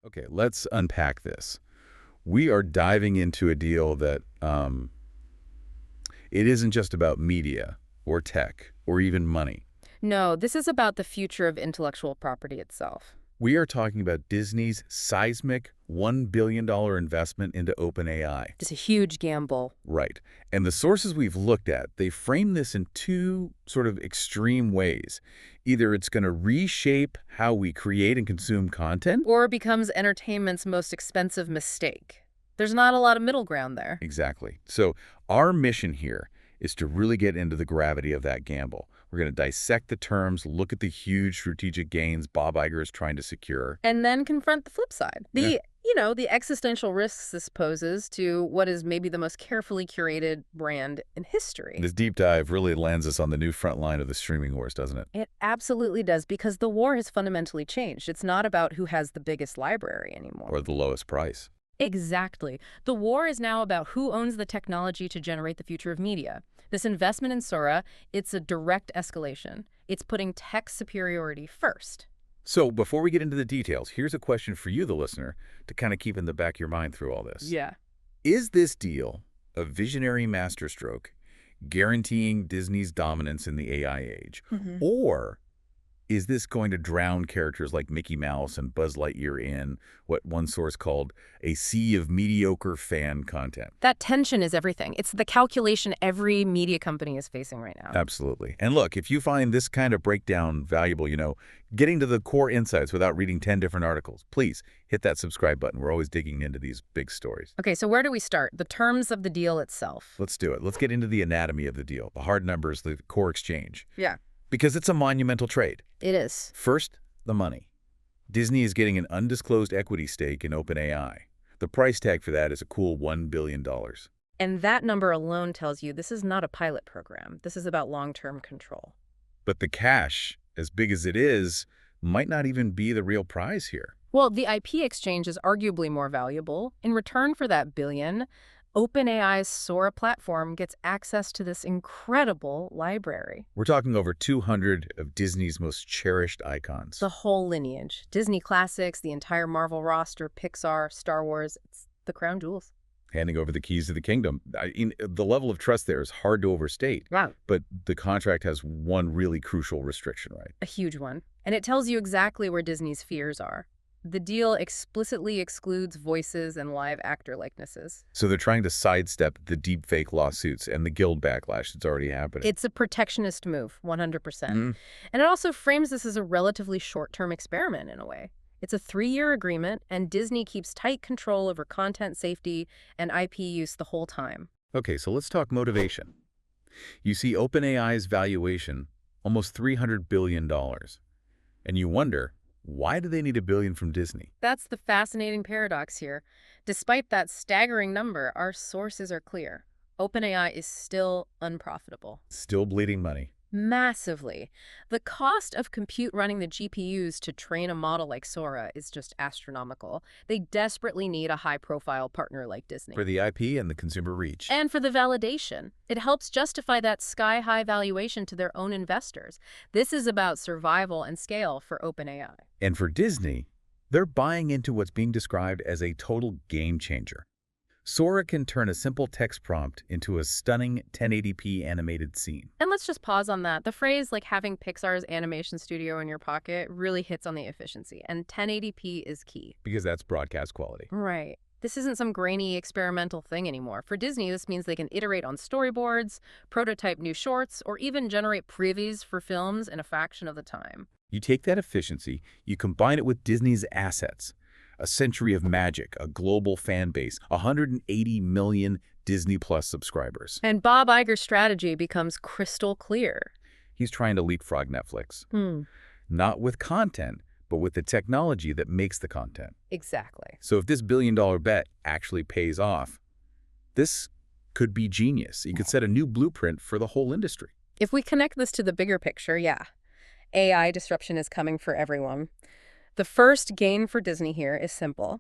Okay, let's unpack this. We are diving into a deal that it isn't just about media or tech or even money. No, this is about the future of intellectual property itself. We are talking about Disney's seismic $1 billion investment into OpenAI. It's a huge gamble. Right. And the sources we've looked at, they frame this in two sort of extreme ways. Either it's going to reshape how we create and consume content. Or becomes entertainment's most expensive mistake. There's not a lot of middle ground there. Exactly. So our mission here is to really get into the gravity of that gamble. We're going to dissect the terms, look at the huge strategic gains Bob Iger is trying to secure. And then confront the flip side. Yeah. The existential risks this poses to what is maybe the most carefully curated brand in history. This deep dive really lands us on the new front line of the streaming wars, doesn't it? It absolutely does, because the war has fundamentally changed. It's not about who has the biggest library anymore. Or the lowest price. Exactly. The war is now about who owns the technology to generate the future of media. This investment in Sora, it's a direct escalation. It's putting tech superiority first. So before we get into the details, here's a question for you, the listener, to kind of keep in the back of your mind through all this. Yeah. Is this deal a visionary masterstroke guaranteeing Disney's dominance in the AI age? Or is this going to drown characters like Mickey Mouse and Buzz Lightyear in what one source called a sea of mediocre fan content? That tension is everything. It's the calculation every media company is facing right now. Absolutely. And look, if you find this kind of breakdown valuable, getting to the core insights without reading 10 different articles, please hit that subscribe button. We're always digging into these big stories. Okay, so where do we start? The terms of the deal itself. Let's do it. Let's get into the anatomy of the deal, the hard numbers, the core exchange. Yeah. Because it's a monumental trade. It is. First, the money. Disney is getting an undisclosed equity stake in OpenAI. The price tag for that is a cool $1 billion. And that number alone tells you this is not a pilot program. This is about long-term control. But the cash, as big as it is, might not even be the real prize here. Well, the IP exchange is arguably more valuable. In return for that billion, OpenAI's Sora platform gets access to this incredible library. We're talking over 200 of Disney's most cherished icons. The whole lineage. Disney classics, the entire Marvel roster, Pixar, Star Wars. It's the crown jewels. Handing over the keys to the kingdom. The level of trust there is hard to overstate. Wow. But the contract has one really crucial restriction, right? A huge one. And it tells you exactly where Disney's fears are. The deal explicitly excludes voices and live actor likenesses. So they're trying to sidestep the deepfake lawsuits and the guild backlash that's already happening. It's a protectionist move, 100%. And it also frames this as a relatively short-term experiment in a way. It's a 3-year agreement, and Disney keeps tight control over content safety and IP use the whole time. Okay, so let's talk motivation. You see OpenAI's valuation, almost $300 billion. And you wonder, why do they need $1 billion from Disney? That's the fascinating paradox here. Despite that staggering number, our sources are clear. OpenAI is still unprofitable. Still bleeding money. Massively. The cost of compute running the GPUs to train a model like Sora is just astronomical. They desperately need a high-profile partner like Disney. For the IP and the consumer reach. And for the validation. It helps justify that sky-high valuation to their own investors. This is about survival and scale for OpenAI. And for Disney, they're buying into what's being described as a total game changer. Sora can turn a simple text prompt into a stunning 1080p animated scene. And let's just pause on that. The phrase, like having Pixar's animation studio in your pocket, really hits on the efficiency. And 1080p is key. Because that's broadcast quality. Right. This isn't some grainy experimental thing anymore. For Disney, this means they can iterate on storyboards, prototype new shorts, or even generate previews for films in a fraction of the time. You take that efficiency, you combine it with Disney's assets. A century of magic, a global fan base, 180 million Disney Plus subscribers. And Bob Iger's strategy becomes crystal clear. He's trying to leapfrog Netflix. Not with content, but with the technology that makes the content. Exactly. So if this billion-dollar bet actually pays off, this could be genius. You could set a new blueprint for the whole industry. If we connect this to the bigger picture, yeah. AI disruption is coming for everyone. The first gain for Disney here is simple.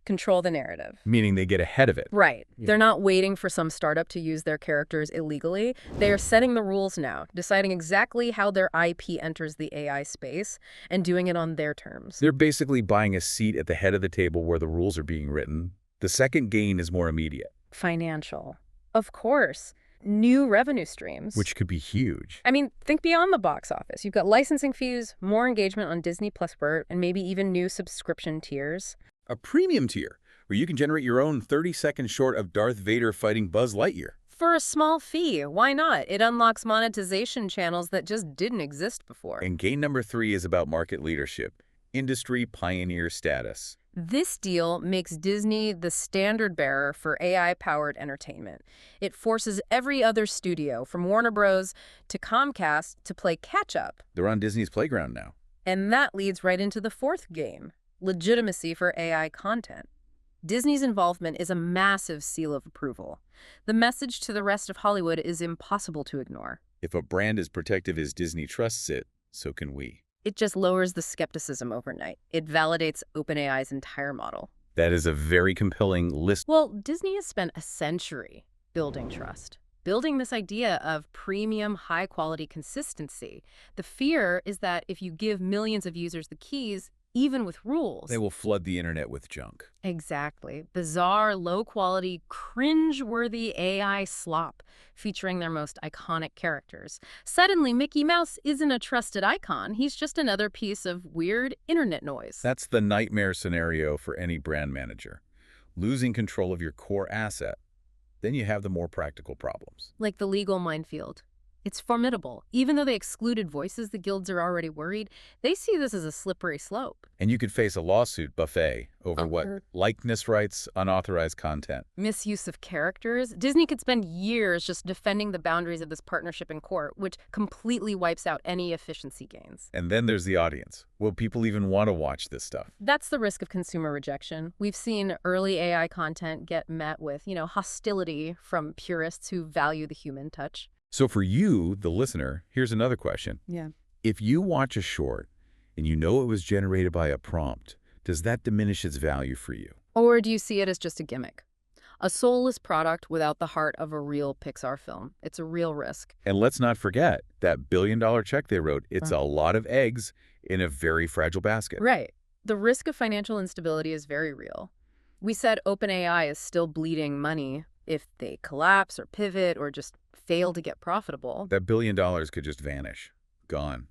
control the narrative. Meaning they get ahead of it. Right. Yeah. They're not waiting for some startup to use their characters illegally. They are setting the rules now, deciding exactly how their IP enters the AI space and doing it on their terms. They're basically buying a seat at the head of the table where the rules are being written. The second gain is more immediate. Financial. Of course. New revenue streams. Which could be huge. I mean, think beyond the box office. You've got licensing fees, more engagement on Disney Plus Bert, and maybe even new subscription tiers. A premium tier, where you can generate your own 30-second short of Darth Vader fighting Buzz Lightyear. For a small fee, why not? It unlocks monetization channels that just didn't exist before. And gain number 3 is about market leadership, industry pioneer status. This deal makes Disney the standard bearer for AI-powered entertainment. It forces every other studio, from Warner Bros. To Comcast, to play catch-up. They're on Disney's playground now. And that leads right into the fourth game, legitimacy for AI content. Disney's involvement is a massive seal of approval. The message to the rest of Hollywood is impossible to ignore. If a brand is protective as Disney trusts it, so can we. It just lowers the skepticism overnight. It validates OpenAI's entire model. That is a very compelling list. Well, Disney has spent a century building trust, building this idea of premium, high-quality consistency. The fear is that if you give millions of users the keys, even with rules... They will flood the internet with junk. Exactly. Bizarre, low-quality, cringe-worthy AI slop featuring their most iconic characters. Suddenly, Mickey Mouse isn't a trusted icon. He's just another piece of weird internet noise. That's the nightmare scenario for any brand manager. Losing control of your core asset. Then you have the more practical problems. Like the legal minefield. It's formidable. Even though they excluded voices, the guilds are already worried. They see this as a slippery slope. And you could face a lawsuit buffet over what? Likeness rights, unauthorized content. Misuse of characters. Disney could spend years just defending the boundaries of this partnership in court, which completely wipes out any efficiency gains. And then there's the audience. Will people even want to watch this stuff? That's the risk of consumer rejection. We've seen early AI content get met with, hostility from purists who value the human touch. So for you, the listener, here's another question. Yeah. If you watch a short and you know it was generated by a prompt, does that diminish its value for you? Or do you see it as just a gimmick? A soulless product without the heart of a real Pixar film. It's a real risk. And let's not forget that billion-dollar check they wrote. It's a lot of eggs in a very fragile basket. Right. The risk of financial instability is very real. We said OpenAI is still bleeding money if they collapse or pivot or just fail to get profitable. That $1 billion could just vanish. Gone.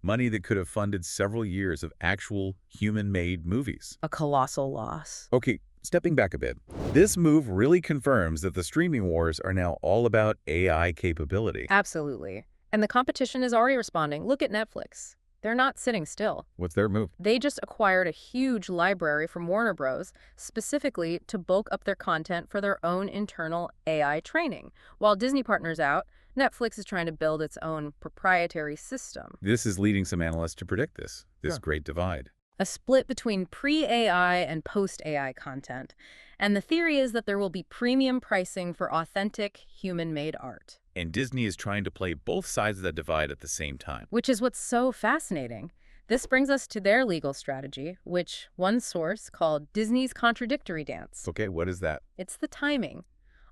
Money that could have funded several years of actual human-made movies. A colossal loss. Okay, stepping back a bit. This move really confirms that the streaming wars are now all about AI capability. Absolutely. And the competition is already responding. Look at Netflix. They're not sitting still. What's their move? They just acquired a huge library from Warner Bros. Specifically to bulk up their content for their own internal AI training. While Disney partners out, Netflix is trying to build its own proprietary system. This is leading some analysts to predict this great divide. A split between pre-AI and post-AI content. And the theory is that there will be premium pricing for authentic, human-made art. And Disney is trying to play both sides of that divide at the same time. Which is what's so fascinating. This brings us to their legal strategy, which one source called Disney's contradictory dance. Okay, what is that? It's the timing.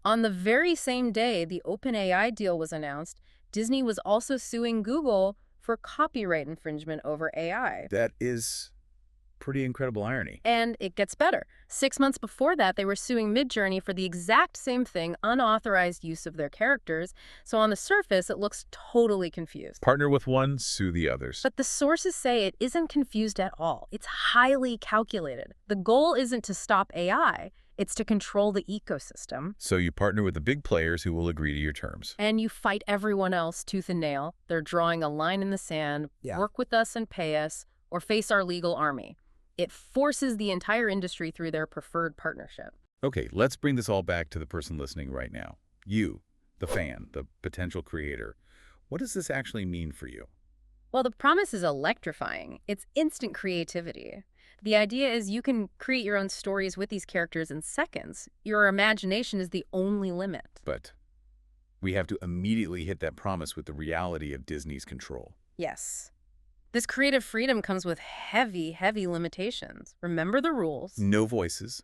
On the very same day the OpenAI deal was announced, Disney was also suing Google for copyright infringement over AI. That is pretty incredible irony. And it gets better. 6 months before that, they were suing Midjourney for the exact same thing, unauthorized use of their characters. So on the surface, it looks totally confused. Partner with one, sue the others. But the sources say it isn't confused at all. It's highly calculated. The goal isn't to stop AI. It's to control the ecosystem. So you partner with the big players who will agree to your terms. And you fight everyone else tooth and nail. They're drawing a line in the sand, work with us and pay us, or face our legal army. It forces the entire industry through their preferred partnership. Okay, let's bring this all back to the person listening right now. You, the fan, the potential creator. What does this actually mean for you? Well, the promise is electrifying. It's instant creativity. The idea is you can create your own stories with these characters in seconds. Your imagination is the only limit. But we have to immediately hit that promise with the reality of Disney's control. Yes. This creative freedom comes with heavy, heavy limitations. Remember the rules. No voices,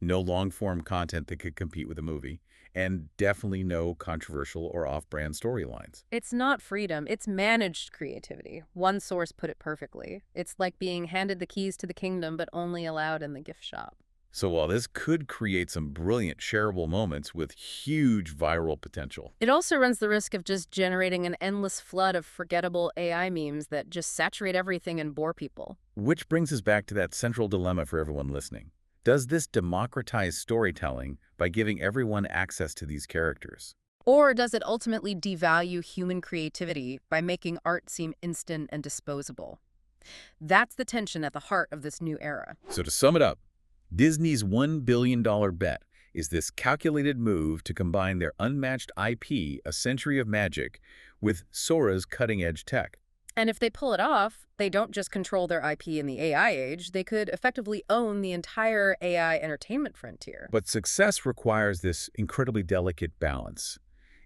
No long-form content that could compete with a movie, and definitely no controversial or off-brand storylines. It's not freedom, it's managed creativity. One source put it perfectly. It's like being handed the keys to the kingdom, but only allowed in the gift shop. So while this could create some brilliant shareable moments with huge viral potential, It also runs the risk of just generating an endless flood of forgettable AI memes that just saturate everything and bore people. which brings us back to that central dilemma for everyone listening. Does this democratize storytelling by giving everyone access to these characters? Or does it ultimately devalue human creativity by making art seem instant and disposable? That's the tension at the heart of this new era. So to sum it up, Disney's $1 billion bet is this calculated move to combine their unmatched IP, A Century of Magic, with Sora's cutting-edge tech. And if they pull it off, they don't just control their IP in the AI age, they could effectively own the entire AI entertainment frontier. But success requires this incredibly delicate balance.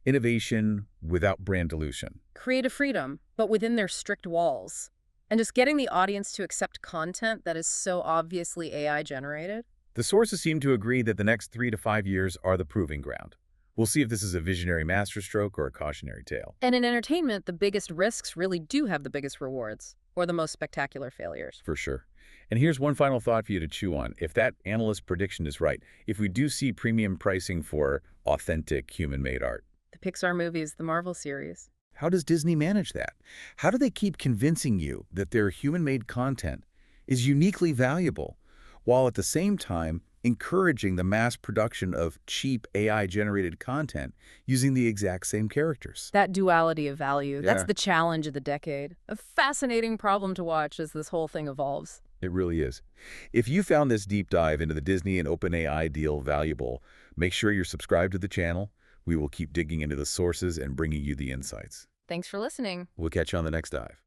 Innovation without brand dilution. Creative freedom, but within their strict walls. And just getting the audience to accept content that is so obviously AI generated. The sources seem to agree that the next 3 to 5 years are the proving ground. We'll see if this is a visionary masterstroke or a cautionary tale. And in entertainment, the biggest risks really do have the biggest rewards, or the most spectacular failures. For sure. And here's one final thought for you to chew on. If that analyst prediction is right, if we do see premium pricing for authentic human-made art, The Pixar movies, the Marvel series. how does Disney manage that? How do they keep convincing you that their human-made content is uniquely valuable, while at the same time encouraging the mass production of cheap AI-generated content using the exact same characters? That duality of value, that's Yeah. the challenge of the decade. A fascinating problem to watch as this whole thing evolves. It really is. If you found this deep dive into the Disney and OpenAI deal valuable, make sure you're subscribed to the channel. We will keep digging into the sources and bringing you the insights. Thanks for listening. We'll catch you on the next dive.